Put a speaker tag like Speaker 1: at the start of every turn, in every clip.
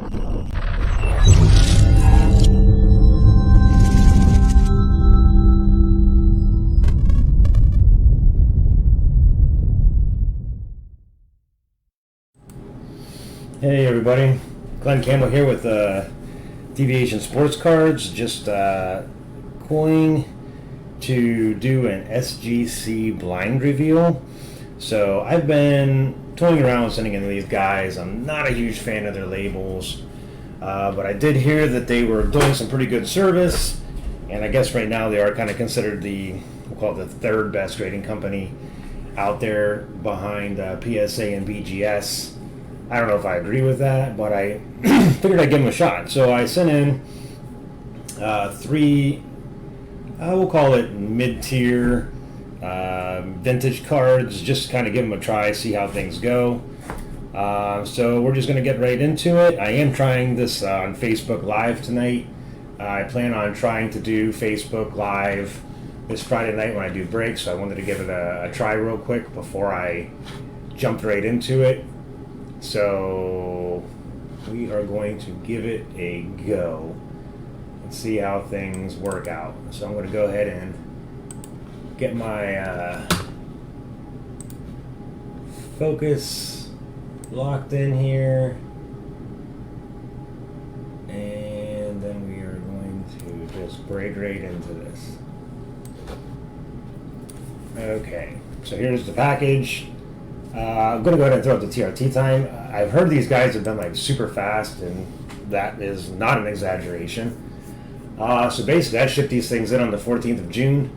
Speaker 1: Hey everybody, Glenn Campbell here with Deviation Sports Cards. Just going to do an SGC blind reveal. So I've been toying around with sending in these guys. I'm not a huge fan of their labels, but I did hear that they were doing some pretty good service, and I guess right now they are kind of considered we'll call it the third best grading company out there behind PSA and BGS. I don't know if I agree with that, but I figured I'd give them a shot. So I sent in three, we'll call it mid-tier vintage cards, just kind of give them a try, see how things go. So we're just going to get right into it. I am trying this on Facebook Live tonight. I plan on trying to do Facebook Live this Friday night when I do breaks, so I wanted to give it a try real quick before I jumped right into it. So we are going to give it a go and see how things work out. So I'm going to go ahead and get my focus locked in here, and then we are going to just break right into this. Okay, so here's the package. I'm going to go ahead and throw up the TRT time. I've heard these guys have been like super fast, and that is not an exaggeration. So basically I shipped these things in on the 14th of June.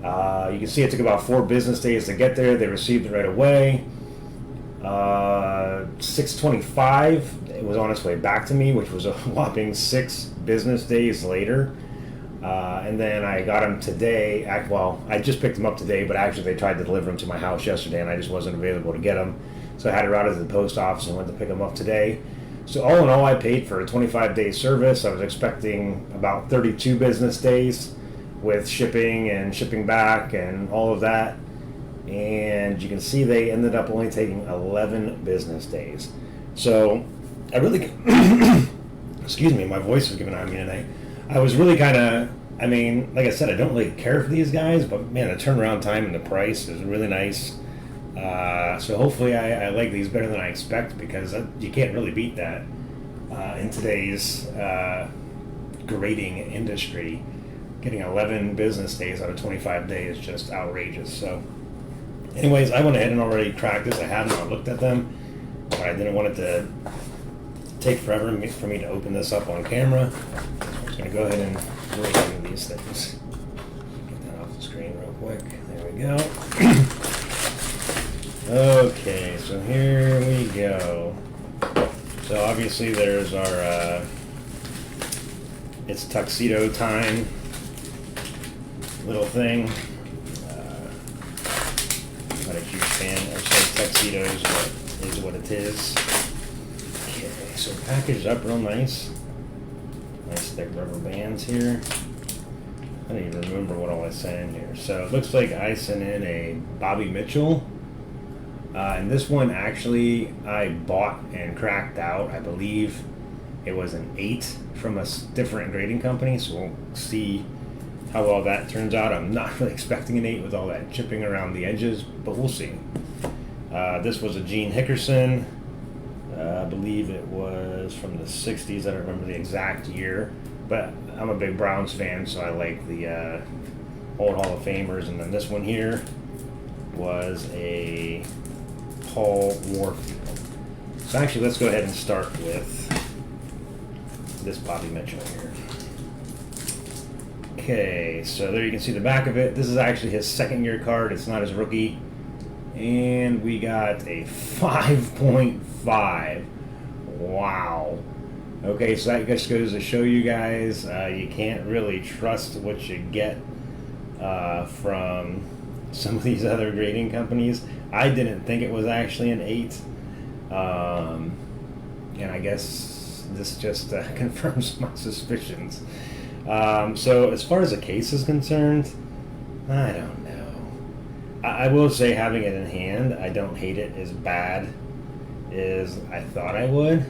Speaker 1: You can see it took about 4 business days to get there. They received it right away. 6/25, it was on its way back to me, which was a whopping 6 business days later. And then I got them today. Well, I just picked them up today, but actually they tried to deliver them to my house yesterday, and I just wasn't available to get them. So I had it routed to the post office and went to pick them up today. So all in all, I paid for a 25-day service. I was expecting about 32 business days with shipping and shipping back and all of that. And you can see they ended up only taking 11 business days. So I really, excuse me, my voice is giving out on me tonight. I was really kind of, like I said, I don't really care for these guys, but man, the turnaround time and the price is really nice. So hopefully I like these better than I expect, because you can't really beat that in today's grading industry. Getting 11 business days out of 25 days is just outrageous. So anyways, I went ahead and already cracked this. I hadn't looked at them, but I didn't want it to take forever for me to open this up on camera. I'm going to go ahead and break into these things. Get that off the screen real quick. There we go. Okay, so here we go. So obviously there's our, it's Tuxedo time little thing. Not a huge fan of tuxedos, but it is what it is. Okay, so packaged up real nice. Nice thick rubber bands here. I don't even remember what all I sent in here. So it looks like I sent in a Bobby Mitchell. And this one actually I bought and cracked out. I believe it was an 8 from a different grading company. So we'll see how well that turns out. I'm not really expecting an 8 with all that chipping around the edges, but we'll see. This was a Gene Hickerson. I believe it was from the 60s. I don't remember the exact year, but I'm a big Browns fan, so I like the old Hall of Famers. And then this one here was a Paul Warfield. So actually, let's go ahead and start with this Bobby Mitchell here. Okay, so there you can see the back of it. This is actually his second year card. It's not his rookie. And we got a 5.5. Wow. Okay, so that just goes to show you guys you can't really trust what you get from some of these other grading companies. I didn't think it was actually an 8. And I guess this just confirms my suspicions. So as far as the case is concerned, I don't know. I will say, having it in hand, I don't hate it as bad as I thought I would.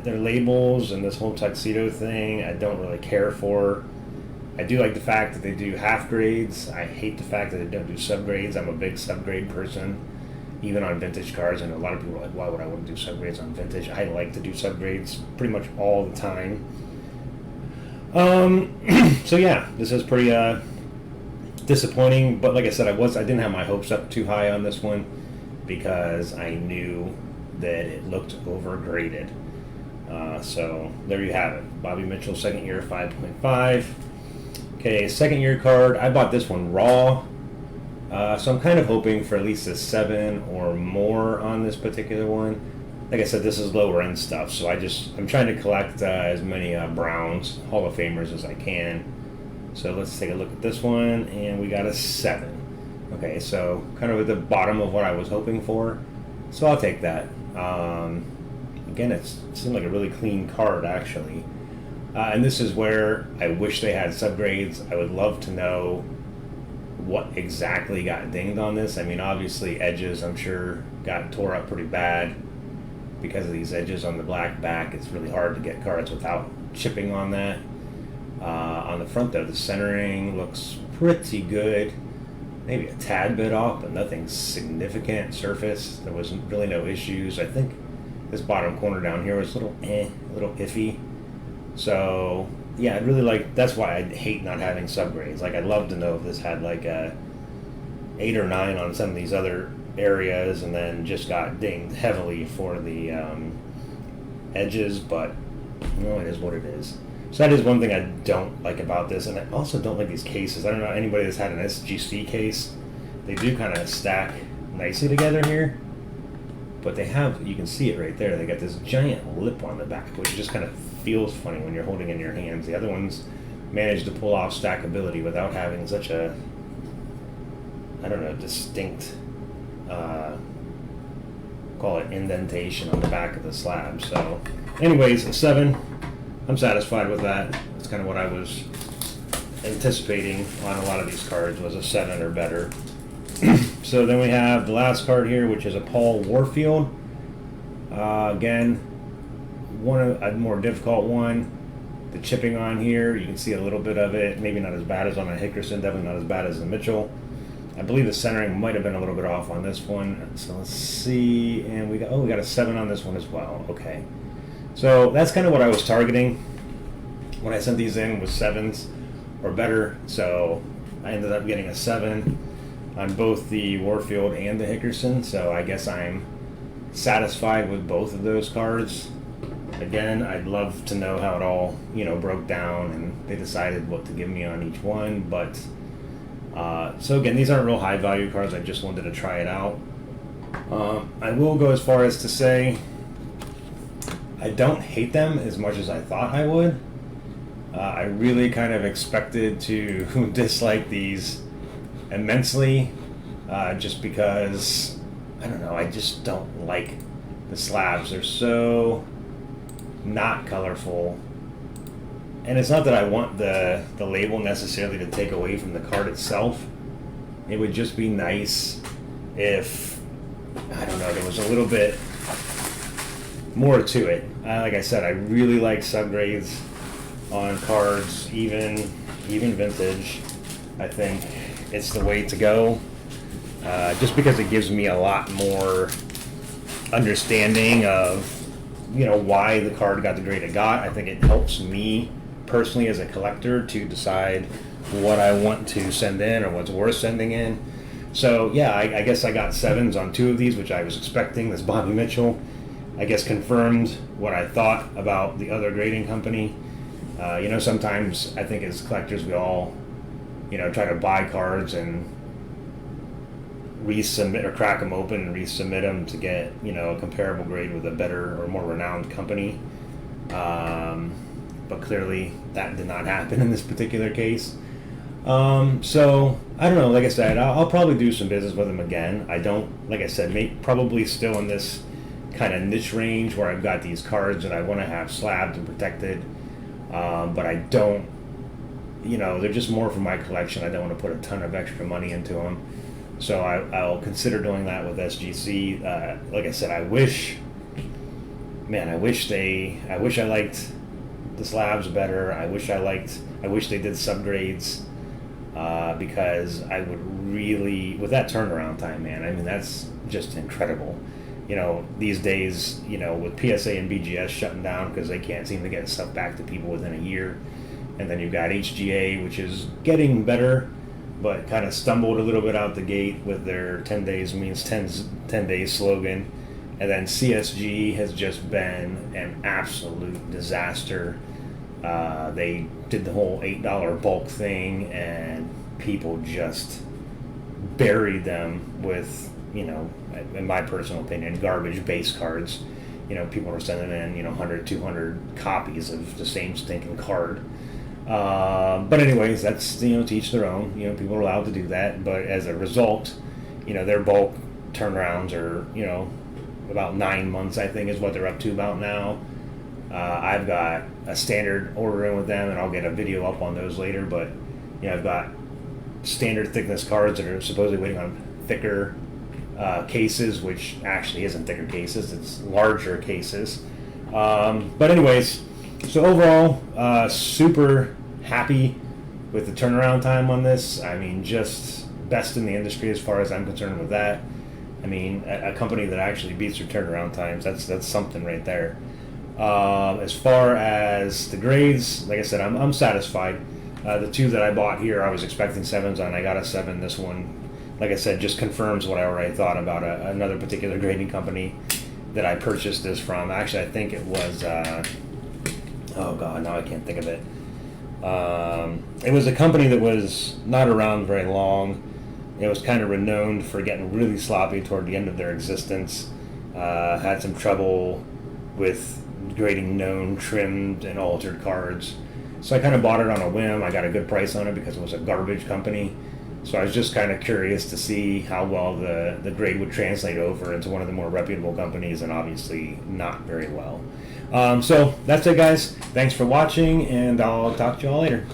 Speaker 1: their labels and this whole Tuxedo thing, I don't really care for. I do like the fact that they do half grades. I hate the fact that they don't do subgrades. I'm a big subgrade person, even on vintage cars. I know a lot of people are like, why would I want to do subgrades on vintage? I like to do subgrades pretty much all the time. So yeah, this is pretty disappointing. But like I said, I didn't have my hopes up too high on this one because I knew that it looked overgraded. So there you have it. Bobby Mitchell, second year, 5.5. Okay, second year card. I bought this one raw. So I'm kind of hoping for at least a 7 or more on this particular one. Like I said, this is lower end stuff, so I'm trying to collect as many Browns Hall of Famers as I can. So let's take a look at this one, and we got a 7. Okay, so kind of at the bottom of what I was hoping for. So I'll take that. Again, it seemed like a really clean card, actually. And this is where I wish they had subgrades. I would love to know what exactly got dinged on this. I mean, obviously edges, I'm sure, got tore up pretty bad because of these edges on the black back. It's really hard to get cards without chipping on that. On the front, though, the centering looks pretty good. Maybe a tad bit off, but nothing significant. Surface, there was really no issues. I think this bottom corner down here was a little iffy. So yeah, I'd really like. That's why I hate not having subgrades. Like, I'd love to know if this had like a 8 or 9 on some of these other areas, and then just got dinged heavily for the edges. But it is what it is. So that is one thing I don't like about this, and I also don't like these cases. I don't know anybody that's had an SGC case. They do kind of stack nicely together here, but they have, you can see it right there, they got this giant lip on the back, which just kind of feels funny when you're holding in your hands. The other ones manage to pull off stackability without having such a, I don't know, distinct, call it indentation on the back of the slab. So anyways, a 7. I'm satisfied with that. That's kind of what I was anticipating on a lot of these cards, was a 7 or better. So then we have the last card here, which is a Paul Warfield. Again, a more difficult one. The chipping on here, you can see a little bit of it. Maybe not as bad as on a Hickerson, definitely not as bad as the Mitchell. I believe the centering might have been a little bit off on this one. So let's see, and we got a 7 on this one as well. Okay. So that's kind of what I was targeting when I sent these in, was 7s or better. So I ended up getting a 7 on both the Warfield and the Hickerson. So I guess I'm satisfied with both of those cards. Again, I'd love to know how it all, broke down and they decided what to give me on each one. But so again, these aren't real high value cards. I just wanted to try it out. I will go as far as to say I don't hate them as much as I thought I would. I really kind of expected to dislike these immensely, just because, I don't know, I just don't like the slabs. They're so not colorful. And it's not that I want the label necessarily to take away from the card itself. It would just be nice if, I don't know, there was a little bit more to it. Like I said, I really like subgrades on cards, even vintage. I think it's the way to go, just because it gives me a lot more understanding of why the card got the grade it got. I think it helps me personally as a collector to decide what I want to send in or what's worth sending in. So yeah, I guess I got 7s on 2 of these, which I was expecting. This Bobby Mitchell, I guess, confirmed what I thought about the other grading company. Sometimes I think as collectors we all, try to buy cards and resubmit or crack them open and resubmit them to get, a comparable grade with a better or more renowned company. But clearly that did not happen in this particular case. So I don't know, like I said, I'll probably do some business with them again. I don't, like I said, probably still in this kind of niche range where I've got these cards that I want to have slabbed and protected, but I don't, they're just more for my collection. I don't want to put a ton of extra money into them, so I'll consider doing that with SGC. Like I said, I wish man, I wish I liked the slabs better. I wish they did subgrades, because I would really, with that turnaround time, man, I mean, that's just incredible. These days, with PSA and BGS shutting down because they can't seem to get stuff back to people within a year. And then you've got HGA, which is getting better, but kind of stumbled a little bit out the gate with their 10 days means 10 days slogan. And then CSG has just been an absolute disaster. They did the whole $8 bulk thing, and people just buried them with, in my personal opinion, garbage base cards. People are sending in, 100, 200 copies of the same stinking card. But anyways, that's, to each their own. People are allowed to do that. But as a result, their bulk turnarounds are, about 9 months, I think, is what they're up to about now. I've got a standard order in with them, and I'll get a video up on those later. But, I've got standard thickness cards that are supposedly waiting on thicker cases, which actually isn't thicker cases, it's larger cases. But anyways, so overall, super happy with the turnaround time on this. I mean, just best in the industry as far as I'm concerned with that. I mean, a company that actually beats their turnaround times, that's something right there. As far as the grades, like I said, I'm satisfied. The two that I bought here, I was expecting 7s on. I got a 7. This one, like I said, just confirms what I already thought about another particular grading company that I purchased this from. Actually, I think it was, oh God, now I can't think of it. It was a company that was not around very long. It was kind of renowned for getting really sloppy toward the end of their existence. Had some trouble with grading known, trimmed, and altered cards. So I kind of bought it on a whim. I got a good price on it because it was a garbage company. So I was just kind of curious to see how well the grade would translate over into one of the more reputable companies, and obviously not very well. So that's it, guys. Thanks for watching, and I'll talk to you all later.